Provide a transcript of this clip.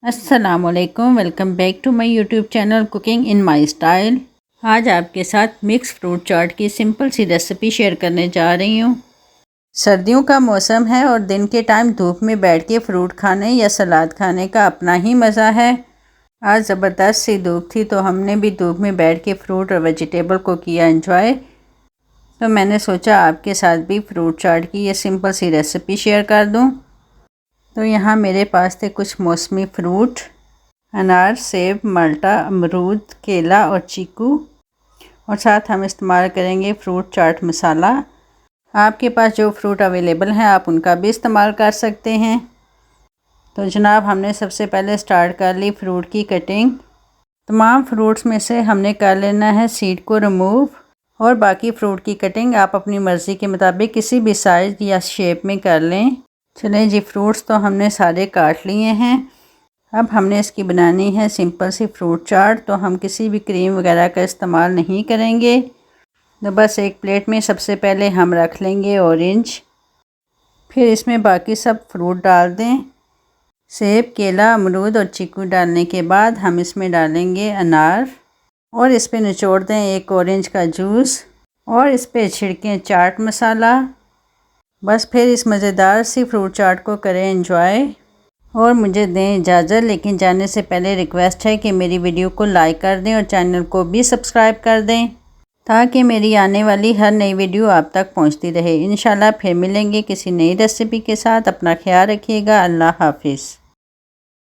अस्सलामुअलैकुम, welcome back to my YouTube channel cooking in my style. आज आपके साथ मिक्स फ्रूट चाट की सिंपल सी रेसिपी शेयर करने जा रही हूँ। सर्दियों का मौसम है और दिन के टाइम धूप में बैठ के फ्रूट खाने या सलाद खाने का अपना ही मज़ा है। आज ज़बरदस्त सी धूप थी तो हमने भी धूप में बैठ के फ्रूट और वेजिटेबल को किया एंजॉय। तो मैंने सोचा आपके साथ भी फ्रूट चाट की ये सिंपल सी रेसिपी शेयर कर दूँ। तो यहाँ मेरे पास थे कुछ मौसमी फ्रूट, अनार, सेब, माल्टा, अमरूद, केला और चीकू, और साथ हम इस्तेमाल करेंगे फ्रूट चाट मसाला। आपके पास जो फ्रूट अवेलेबल हैं आप उनका भी इस्तेमाल कर सकते हैं। तो जनाब हमने सबसे पहले स्टार्ट कर ली फ्रूट की कटिंग। तमाम फ्रूट्स में से हमने कर लेना है सीड को रिमूव, और बाकी फ्रूट की कटिंग आप अपनी मर्ज़ी के मुताबिक किसी भी साइज़ या शेप में कर लें। चलें जी, फ्रूट्स तो हमने सारे काट लिए हैं। अब हमने इसकी बनानी है सिंपल सी फ्रूट चाट। तो हम किसी भी क्रीम वगैरह का इस्तेमाल नहीं करेंगे। तो बस एक प्लेट में सबसे पहले हम रख लेंगे ऑरेंज, फिर इसमें बाकी सब फ्रूट डाल दें। सेब, केला, अमरूद और चीकू डालने के बाद हम इसमें डालेंगे अनार, और इस पर निचोड़ दें एक ऑरेंज का जूस, और इस पर छिड़कें चाट मसाला। बस फिर इस मज़ेदार सी फ्रूट चाट को करें एंजॉय, और मुझे दें इजाज़त। लेकिन जाने से पहले रिक्वेस्ट है कि मेरी वीडियो को लाइक कर दें और चैनल को भी सब्सक्राइब कर दें, ताकि मेरी आने वाली हर नई वीडियो आप तक पहुंचती रहे। इंशाल्लाह फिर मिलेंगे किसी नई रेसिपी के साथ। अपना ख्याल रखिएगा। अल्लाह हाफिज़।